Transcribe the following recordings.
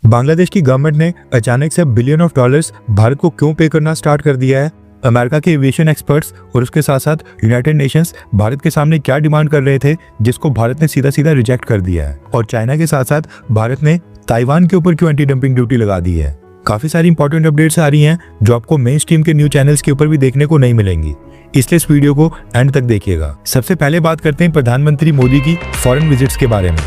बांग्लादेश की गवर्नमेंट ने अचानक से बिलियन ऑफ डॉलर्स भारत को क्यों पे करना स्टार्ट कर दिया है? अमेरिका के एविएशन एक्सपर्ट्स और उसके साथ साथ यूनाइटेड नेशंस भारत के सामने क्या डिमांड कर रहे थे जिसको भारत ने सीधा सीधा रिजेक्ट कर दिया है? और चाइना के साथ साथ भारत ने ताइवान के ऊपर क्यों एंटी डंपिंग ड्यूटी लगा दी है? काफी सारी इंपॉर्टेंट अपडेट्स आ रही हैं जो आपको मेन स्ट्रीम के न्यूज चैनल्स के ऊपर भी देखने को नहीं मिलेंगी, इसलिए इस वीडियो को एंड तक देखिएगा। सबसे पहले बात करते हैं प्रधानमंत्री मोदी की फॉरेन विजिट्स के बारे में,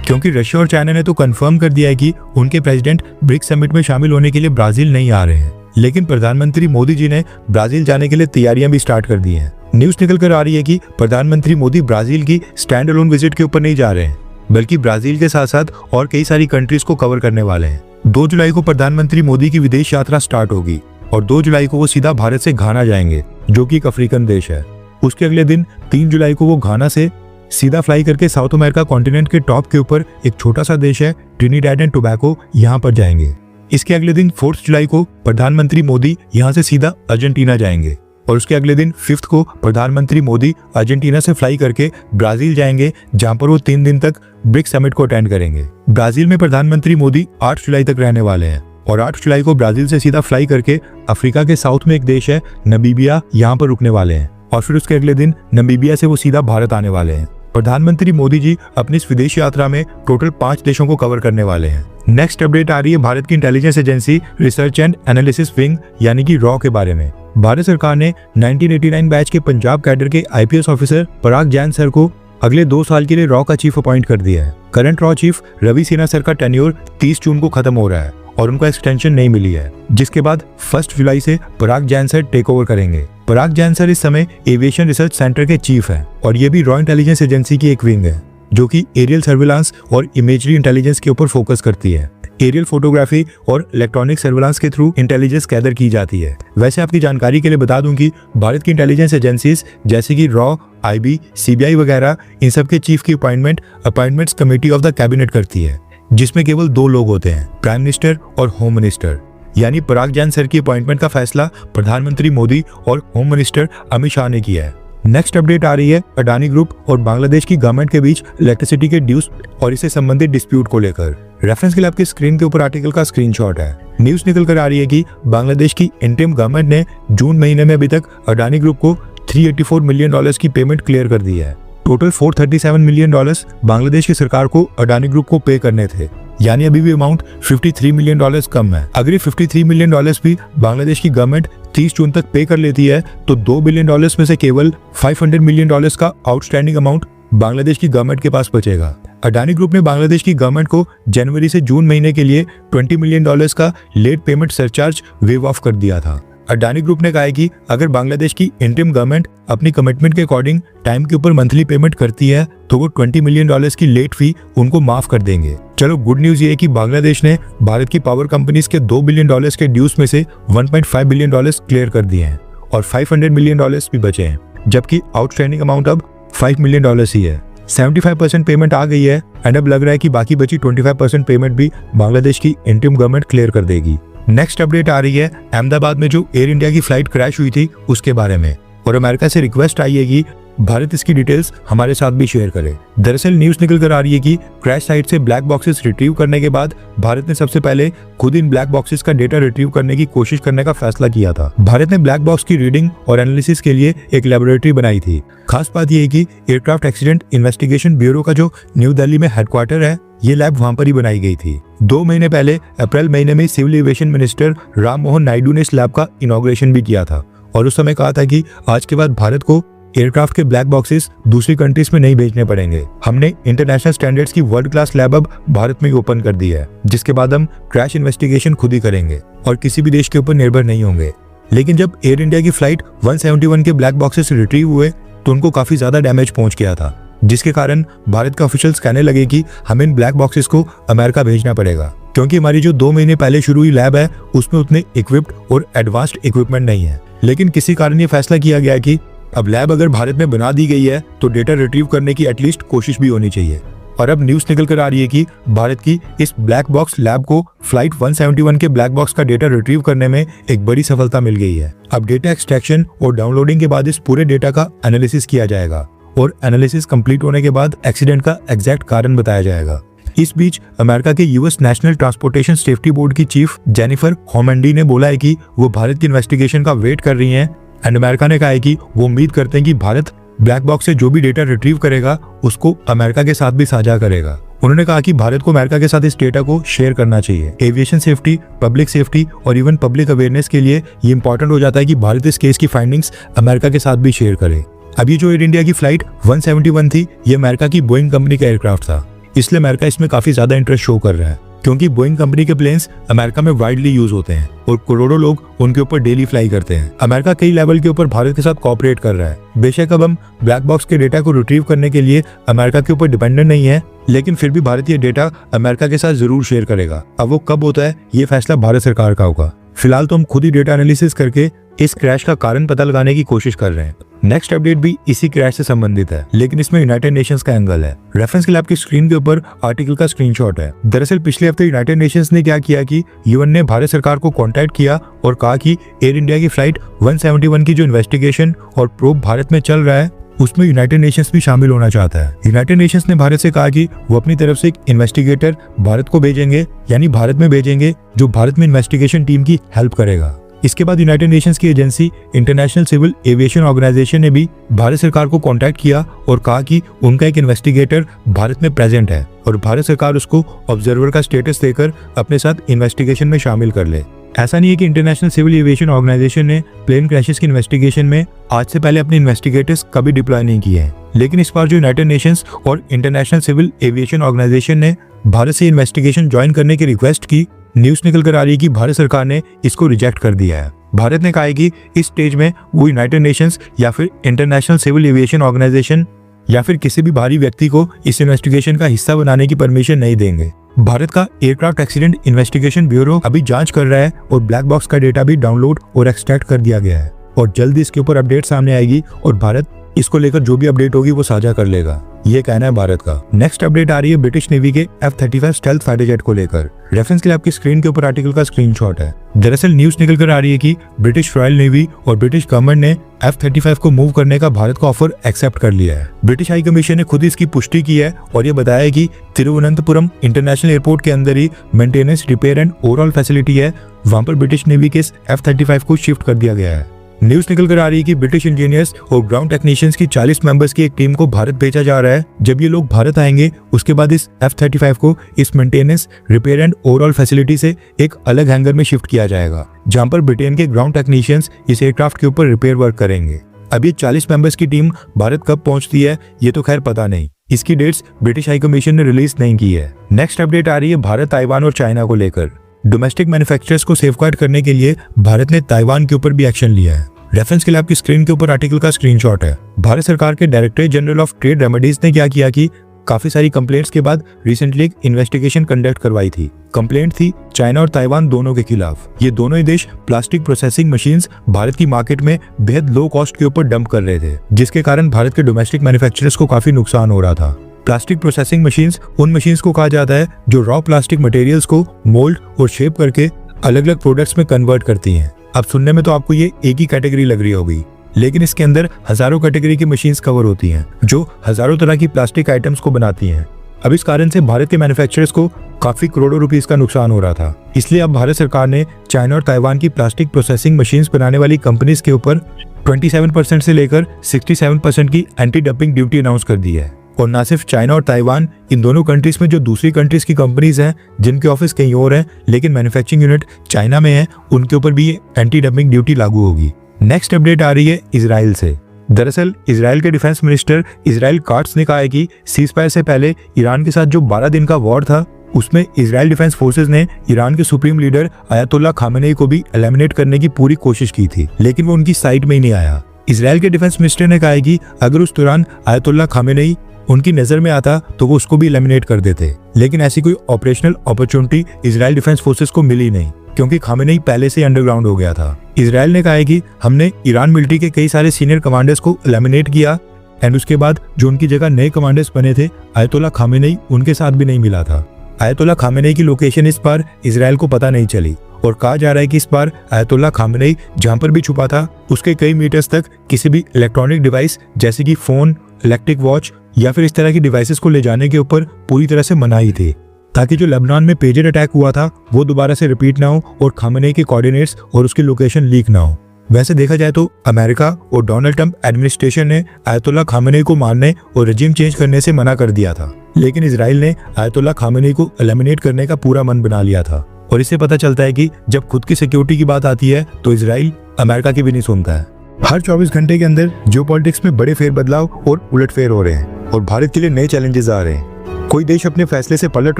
क्योंकि रशिया और चाइना ने तो कंफर्म कर दिया है कि उनके प्रेसिडेंट ब्रिक्स समिट में शामिल होने के लिए ब्राजील नहीं आ रहे हैं, लेकिन प्रधानमंत्री मोदी जी ने ब्राजील जाने के लिए तैयारियां भी स्टार्ट कर दी हैं। न्यूज निकल कर आ रही है कि प्रधानमंत्री मोदी ब्राजील की स्टैंड अलोन विजिट के ऊपर नहीं जा रहे हैं, बल्कि ब्राजील के साथ साथ और कई सारी कंट्रीज को कवर करने वाले हैं। 2 जुलाई को प्रधानमंत्री मोदी की विदेश यात्रा स्टार्ट होगी और 2 जुलाई को वो सीधा भारत से घाना जाएंगे, जो कि एक अफ्रीकन देश है। उसके अगले दिन 3 जुलाई को वो घाना से सीधा फ्लाई करके साउथ अमेरिका कॉन्टिनेंट के टॉप के ऊपर एक छोटा सा देश है ट्रिनिडैड एंड टोबैगो, यहाँ पर जाएंगे। इसके अगले दिन 4 जुलाई को प्रधानमंत्री मोदी यहाँ से सीधा अर्जेंटीना जाएंगे और उसके अगले दिन 5 को प्रधानमंत्री मोदी अर्जेंटीना से फ्लाई करके ब्राजील जाएंगे, जहां पर वो 3 दिन तक ब्रिक्स समिट को अटेंड करेंगे। ब्राजील में प्रधानमंत्री मोदी 8 जुलाई तक रहने वाले हैं और 8 जुलाई को ब्राजील से सीधा फ्लाई करके अफ्रीका के साउथ में एक देश है नमीबिया, यहाँ पर रुकने वाले हैं और फिर उसके अगले दिन नमीबिया से वो सीधा भारत आने वाले हैं। प्रधानमंत्री मोदी जी अपनी इस विदेश यात्रा में टोटल 5 देशों को कवर करने वाले हैं। नेक्स्ट अपडेट आ रही है भारत की intelligence agency research and analysis wing यानी कि रॉ के बारे में। भारत सरकार ने 1989 बैच के पंजाब कैडर के आईपीएस ऑफिसर पराग जैन सर को अगले 2 साल के लिए रॉ का चीफ अपॉइंट कर दिया है। करंट रॉ चीफ रवि सिन्हा सर का टेन्योर 30 जून को खत्म हो रहा है और उनको एक्सटेंशन नहीं मिली है, जिसके बाद 1 जुलाई से पराग जैन सर टेक ओवर करेंगे। पराग जैन सर इस समय एविएशन रिसर्च सेंटर के चीफ हैं और ये भी रॉ इंटेलिजेंस एजेंसी की एक विंग है जो कि एरियल सर्विलांस और इमेजरी इंटेलिजेंस के ऊपर फोकस करती है। एरियल फोटोग्राफी और इलेक्ट्रॉनिक सर्विलांस के थ्रू इंटेलिजेंस गैदर की जाती है। वैसे आपकी जानकारी के लिए बता दूं कि भारत की इंटेलिजेंस एजेंसीज जैसे कि रॉ, आईबी, सीबीआई वगैरह इन सब के चीफ की appointments committee of the cabinet करती है, जिसमें केवल 2 लोग होते हैं, प्राइम मिनिस्टर और होम मिनिस्टर। यानी पराग जैन सर की अपॉइंटमेंट का फैसला प्रधानमंत्री मोदी और होम मिनिस्टर अमित शाह ने किया है। नेक्स्ट अपडेट आ रही है अडानी ग्रुप और बांग्लादेश की गवर्नमेंट के बीच इलेक्ट्रिसिटी के ड्यूज और इससे संबंधित डिस्प्यूट को लेकर। रेफरेंस के लिए आपकी स्क्रीन के ऊपर आर्टिकल का स्क्रीनशॉट है। न्यूज निकल कर आ रही है कि बांग्लादेश की इंटरिम गवर्नमेंट ने जून महीने में अभी तक अडानी ग्रुप को $384 मिलियन की पेमेंट क्लियर कर दी है। टोटल $437 मिलियन बांग्लादेश की सरकार को अडानी ग्रुप को पे करने थे, यानी अभी भी अमाउंट $53 मिलियन कम है। अगर ये $53 मिलियन भी बांग्लादेश की गवर्नमेंट 30 जून तक पे कर लेती है तो $2 बिलियन में से केवल $500 मिलियन का आउटस्टैंडिंग अमाउंट बांग्लादेश की गवर्नमेंट के पास बचेगा। अडानी ग्रुप ने बांग्लादेश की गवर्नमेंट को जनवरी से जून महीने के लिए $20 मिलियन का late payment surcharge waive off कर दिया था। अडानी ग्रुप ने कहा है कि अगर बांग्लादेश की इंटरिम गवर्नमेंट अपनी कमिटमेंट के अकॉर्डिंग टाइम के ऊपर मंथली पेमेंट करती है तो वो $20 मिलियन की लेट फी उनको माफ कर देंगे। चलो गुड न्यूज ये है कि बांग्लादेश ने भारत की पावर कंपनीज के $2 बिलियन के ड्यूज में से $1.5 बिलियन क्लियर कर दिए हैं और $500 मिलियन भी बचे हैं, जबकि आउटस्टैंडिंग अमाउंट अब $5 मिलियन ही है। 75% पेमेंट आ गई है एंड अब लग रहा है कि बाकी बची 25% पेमेंट भी बांग्लादेश की इंटरिम गवर्नमेंट क्लियर कर देगी। नेक्स्ट अपडेट आ रही है अहमदाबाद में जो एयर इंडिया की फ्लाइट क्रैश हुई थी उसके बारे में और अमेरिका से रिक्वेस्ट आई है कि भारत इसकी डिटेल्स हमारे साथ भी शेयर करे। दरअसल न्यूज निकल कर आ रही है कि क्रैश साइट से ब्लैक बॉक्सेस रिट्रीव करने के बाद भारत ने सबसे पहले खुद इन ब्लैक बॉक्सेस का डेटा रिट्रीव करने की कोशिश करने का फैसला किया था। भारत ने ब्लैक बॉक्स की रीडिंग और एनालिसिस के लिए एक लेबोरेटरी बनाई थी। खास बात यह है कि एयरक्राफ्ट एक्सीडेंट इन्वेस्टिगेशन ब्यूरो का जो न्यू दिल्ली में हेडक्वार्टर है, ये लैब वहां पर ही बनाई गई थी। 2 महीने पहले अप्रैल महीने में civil aviation minister Ram Mohan Naidu ने इस लैब का इनॉग्रेशन भी किया था और उस समय कहा था कि आज के बाद भारत को एयरक्राफ्ट के ब्लैक बॉक्सेस दूसरी कंट्रीज में नहीं भेजने पड़ेंगे। हमने इंटरनेशनल स्टैंडर्ड्स की वर्ल्ड क्लास लैब अब भारत में ही ओपन कर दी है, जिसके बाद हम क्रैश इन्वेस्टिगेशन खुद ही करेंगे और किसी भी देश के ऊपर निर्भर नहीं होंगे। लेकिन जब एयर इंडिया की फ्लाइट 171 के ब्लैक बॉक्सेस रिट्रीव हुए तो उनको काफी ज्यादा डैमेज पहुंच गया था, जिसके कारण भारत के ऑफिशियल्स कहने लगे कि हमें इन ब्लैक बॉक्सेस को अमेरिका भेजना पड़ेगा, क्योंकि हमारी जो 2 महीने पहले शुरू हुई लैब है उसमें उतने इक्विप्ड और एडवांस्ड इक्विपमेंट नहीं है। लेकिन किसी कारण ये फैसला किया गया कि अब लैब अगर भारत में बना दी गई है तो डेटा रिट्रीव करने की एटलीस्ट कोशिश भी होनी चाहिए। और अब न्यूज निकल कर आ रही है कि भारत की इस ब्लैक बॉक्स लैब को फ्लाइट 171 के ब्लैक बॉक्स का डेटा रिट्रीव करने में एक बड़ी सफलता मिल गई है। अब डेटा एक्सट्रैक्शन और डाउनलोडिंग के बाद इस पूरे डेटा का एनालिसिस किया जाएगा और एनालिसिस कंप्लीट होने के बाद एक्सीडेंट का एग्जैक्ट कारण बताया जाएगा। इस बीच अमेरिका के US national transportation safety board की चीफ जेनिफर होमेंडी ने बोला है कि वो भारत की इन्वेस्टिगेशन का वेट कर रही हैं एंड अमेरिका ने कहा है कि वो उम्मीद करते हैं कि भारत ब्लैक बॉक्स से जो भी डेटा रिट्रीव करेगा उसको अमेरिका के साथ भी साझा करेगा। उन्होंने कहा कि भारत को अमेरिका के साथ इस डेटा को शेयर करना चाहिए। एविएशन सेफ्टी, पब्लिक सेफ्टी और इवन पब्लिक अवेयरनेस के लिए ये इंपॉर्टेंट हो जाता है कि भारत इस केस की फाइंडिंग्स अमेरिका के साथ भी शेयर करे। अब ये जो एयर इंडिया की फ्लाइट 171 थी, ये अमेरिका की बोइंग कंपनी का एयरक्राफ्ट था, इसलिए अमेरिका इसमें काफी ज्यादा इंटरेस्ट शो कर रहा है क्योंकि बोइंग कंपनी के प्लेन्स अमेरिका में वाइडली यूज होते हैं और करोड़ों लोग उनके ऊपर डेली फ्लाई करते हैं। अमेरिका कई लेवल के ऊपर भारत के साथ कोऑपरेट कर रहा है। बेशक अब हम ब्लैक बॉक्स के डेटा को रिट्रीव करने के लिए अमेरिका के ऊपर डिपेंडेंट नहीं है, लेकिन फिर भी भारत ये डेटा अमेरिका के साथ जरूर शेयर करेगा। अब वो कब होता है ये फैसला भारत सरकार का होगा। फिलहाल तो हम खुद ही डेटा एनालिसिस करके इस क्रैश का कारण पता लगाने की कोशिश कर रहे हैं। नेक्स्ट अपडेट भी इसी क्रैश से संबंधित है, लेकिन इसमें यूनाइटेड नेशंस का एंगल है। रेफरेंस के लिए आपकी स्क्रीन के ऊपर आर्टिकल का स्क्रीनशॉट है। दरअसल पिछले हफ्ते यूनाइटेड नेशंस ने क्या किया कि यूएन ने भारत सरकार को कांटेक्ट किया और कहा कि एयर इंडिया की फ्लाइट 171 की जो इन्वेस्टिगेशन और प्रोब भारत में चल रहा है उसमें यूनाइटेड नेशंस भी शामिल होना चाहता है। यूनाइटेड नेशंस ने भारत से कहा कि वो अपनी तरफ से एक इन्वेस्टिगेटर भारत को भेजेंगे, यानी भारत में भेजेंगे, जो भारत में इन्वेस्टिगेशन टीम की हेल्प करेगा। इसके बाद यूनाइटेड नेशंस की agency International Civil Aviation Organisation ने भी भारत सरकार को कांटेक्ट किया और कहा कि उनका एक इन्वेस्टिगेटर भारत में प्रेजेंट है और भारत सरकार उसको ऑब्जर्वर का स्टेटस देकर अपने साथ इन्वेस्टिगेशन में शामिल कर ले। ऐसा नहीं है कि इंटरनेशनल सिविल एविएशन ऑर्गेनाइजेशन ने प्लेन क्रैशेस की इन्वेस्टिगेशन में आज से पहले अपने इन्वेस्टिगेटर्स कभी डिप्लॉय नहीं किए हैं, लेकिन इस बार जो यूनाइटेड नेशंस और इंटरनेशनल सिविल एविएशन ऑर्गेनाइजेशन ने भारत से इन्वेस्टिगेशन ज्वाइन करने की रिक्वेस्ट की, न्यूज निकल कर आ रही है कि भारत सरकार ने इसको रिजेक्ट कर दिया है। भारत ने कहा है कि इस स्टेज में वो यूनाइटेड नेशंस या फिर इंटरनेशनल सिविल एविएशन ऑर्गेनाइजेशन या फिर किसी भी बाहरी व्यक्ति को इस इन्वेस्टिगेशन का हिस्सा बनाने की परमिशन नहीं देंगे। भारत का एयरक्राफ्ट एक्सीडेंट इन्वेस्टिगेशन ब्यूरो अभी जांच कर रहा है और ब्लैक बॉक्स का डेटा भी डाउनलोड और एक्सट्रैक्ट कर दिया गया है और जल्दी इसके ऊपर अपडेट सामने आएगी और भारत इसको लेकर जो भी अपडेट होगी वो साझा कर लेगा, ये कहना है भारत का। नेक्स्ट अपडेट आ रही है ब्रिटिश नेवी के F-35 स्टेल्थ फाइटर जेट को लेकर। रेफरेंस के लिए आपकी स्क्रीन के ऊपर आर्टिकल का स्क्रीनशॉट है। दरअसल न्यूज निकल कर आ रही है कि ब्रिटिश रॉयल नेवी और ब्रिटिश गवर्नमेंट ने F-35 को मूव करने का भारत का ऑफर एक्सेप्ट कर लिया है। ब्रिटिश हाई कमीशन ने खुद इसकी पुष्टि की है और ये बताया है कि तिरुवनंतपुरम इंटरनेशनल एयरपोर्ट के अंदर ही maintenance, repair and overall facility है, वहां पर ब्रिटिश नेवी के F-35 को शिफ्ट कर दिया गया है। न्यूज निकल कर आ रही है कि ब्रिटिश इंजीनियर्स और ग्राउंड टेक्नीशियंस की 40 मेंबर्स की एक टीम को भारत भेजा जा रहा है। जब ये लोग भारत आएंगे उसके बाद इस F-35 को इस maintenance, repair and overall facility से एक अलग हैंगर में शिफ्ट किया जाएगा, जहां पर ब्रिटेन के ग्राउंड टेक्नीशियंस इस एयरक्राफ्ट के ऊपर रिपेयर वर्क करेंगे। अब ये 40 मेंबर्स की टीम भारत कब पहुंचती है ये तो खैर पता नहीं, इसकी डेट्स ब्रिटिश हाई कमीशन ने रिलीज नहीं की है। नेक्स्ट अपडेट आ रही है भारत, ताइवान और चाइना को लेकर। डोमेस्टिक मैन्युफैक्चरर्स को सेफगार्ड करने के लिए भारत ने ताइवान के ऊपर भी एक्शन लिया है। रेफरेंस के लिए आपकी स्क्रीन के ऊपर आर्टिकल का स्क्रीनशॉट है। भारत सरकार के directorate general of trade remedies ने क्या किया कि काफी सारी कंप्लेंट्स के बाद रिसेंटली एक इन्वेस्टिगेशन कंडक्ट करवाई थी। कंप्लेंट थी चाइना और ताइवान दोनों के खिलाफ। ये दोनों ही देश प्लास्टिक प्रोसेसिंग मशीन्स भारत की मार्केट में बेहद लो कॉस्ट के ऊपर डंप कर रहे थे, जिसके कारण भारत के डोमेस्टिक मैन्युफैक्चरर्स को काफी नुकसान हो रहा था। प्लास्टिक प्रोसेसिंग मशीन्स उन मशीन्स को कहा जाता है जो रॉ प्लास्टिक मटेरियल्स को मोल्ड और शेप करके अलग अलग प्रोडक्ट्स में कन्वर्ट करती हैं। अब सुनने में तो आपको ये एक ही कैटेगरी लग रही होगी, लेकिन इसके अंदर हजारों कैटेगरी की मशीन्स कवर होती हैं जो हजारों तरह की प्लास्टिक आइटम्स को बनाती हैं। अब इस कारण से भारत के मैन्युफैक्चरर्स को काफी करोड़ों रुपीस का नुकसान हो रहा था। इसलिए अब भारत सरकार ने चाइना और ताइवान की प्लास्टिक प्रोसेसिंग मशीन्स बनाने वाली कंपनीज के ऊपर 27% से लेकर 67% की एंटी डंपिंग ड्यूटी अनाउंस कर दी है। और ना सिर्फ चाइना और ताइवान, इन दोनों कंट्रीज में जो दूसरी कंट्रीज की कंपनीज हैं जिनके ऑफिस कहीं और हैं लेकिन मैन्युफैक्चरिंग यूनिट चाइना में है, उनके ऊपर भी ये एंटी डंपिंग ड्यूटी लागू होगी। नेक्स्ट अपडेट आ रही है इजराइल से। दरअसल इजराइल के डिफेंस मिनिस्टर इजराइल काट्स ने कहा है कि सीजफायर से पहले ईरान के साथ जो 12 दिन का वॉर था उसमें इजराइल डिफेंस फोर्सेस ने ईरान के सुप्रीम लीडर आयतुल्ला खामेनेई को भी एलिमिनेट करने की पूरी कोशिश की थी, लेकिन वो उनकी साइड में ही नहीं आया। इजराइल के डिफेंस मिनिस्टर ने कहा है कि अगर उस दौरान आयतुल्ला खामेनेई उनकी नजर में आता तो वो उसको भी एलिमिनेट कर देते, लेकिन ऐसी कोई operational opportunity Israel defence forces को मिली नहीं क्योंकि खामेनेई पहले से अंडरग्राउंड हो गया था। इजराइल ने कहा है कि हमने ईरान मिलिट्री के कई सारे सीनियर कमांडर्स को एलिमिनेट किया एंड उसके बाद जो उनकी जगह नए कमांडर्स बने थे आयतुल्ला खामेनेई, उनके साथ भी नहीं मिला था। आयतुल्ला खामेनेई की लोकेशन इस बार इजराइल को पता नहीं चली और कहा जा रहा है कि इस बार आयतुल्ला खामेनेई जहां पर भी छुपा था उसके कई मीटर्स तक किसी भी इलेक्ट्रॉनिक डिवाइस जैसे कि फोन, इलेक्ट्रिक वॉच या फिर इस तरह की डिवाइसेस को ले जाने के ऊपर पूरी तरह से मनाही थी, ताकि जो लेबनान में पेजर अटैक हुआ था वो दोबारा से रिपीट ना हो और खामेनेई के कोऑर्डिनेट्स और उसकी लोकेशन लीक ना हो। वैसे देखा जाए तो अमेरिका और डोनाल्ड ट्रंप एडमिनिस्ट्रेशन ने आयतुल्ला खामेनेई को मारने और रजीम चेंज करने से मना कर दिया था, लेकिन इजराइल ने आयतुल्ला खामेनेई को एलिमिनेट करने का पूरा मन बना लिया था। और इससे पता चलता है कि जब खुद की सिक्योरिटी की बात आती है तो इजराइल अमेरिका की भी नहीं सुनता है। हर 24 घंटे के अंदर जियोपॉलिटिक्स में बड़े फेरबदलाव और उलटफेर हो रहे हैं और भारत के लिए नए चैलेंजेस आ रहे हैं। कोई देश अपने फैसले से पलट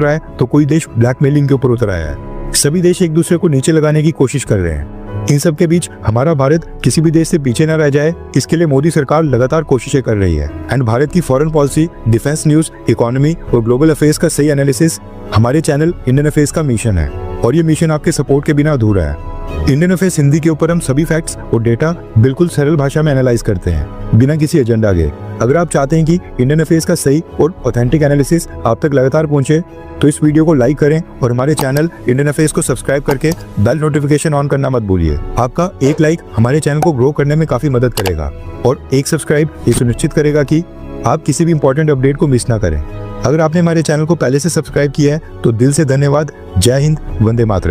रहा है तो कोई देश ब्लैकमेलिंग के ऊपर उतर आया है। सभी देश एक दूसरे को नीचे लगाने की कोशिश कर रहे हैं। इन सब के बीच हमारा भारत किसी भी देश से पीछे न रह जाए, इसके लिए मोदी सरकार लगातार कोशिशें कर रही है। एंड भारत की foreign policy, defence news, economy और ग्लोबल अफेयर्स का सही एनालिसिस हमारे चैनल इंडियन अफेयर्स का मिशन है और ये मिशन आपके सपोर्ट के बिना अधूरा है। इंडियन अफेयर्स हिंदी के ऊपर हम सभी फैक्ट्स और डेटा बिल्कुल सरल भाषा में एनालाइज करते हैं, बिना किसी एजेंडा के। अगर आप चाहते हैं कि इंडियन अफेयर्स का सही और ऑथेंटिक एनालिसिस आप तक लगातार पहुंचे तो इस वीडियो को लाइक करें और हमारे चैनल इंडियन अफेयर्स को सब्सक्राइब करके बेल नोटिफिकेशन ऑन करना मत भूलिए। आपका एक लाइक हमारे चैनल को ग्रो करने में काफी मदद करेगा और एक सब्सक्राइब ये सुनिश्चित करेगा कि आप किसी भी इंपॉर्टेंट अपडेट को मिस ना करें। अगर आपने हमारे चैनल को पहले से सब्सक्राइब किया है तो दिल से धन्यवाद। जय हिंद, वंदे मातरम।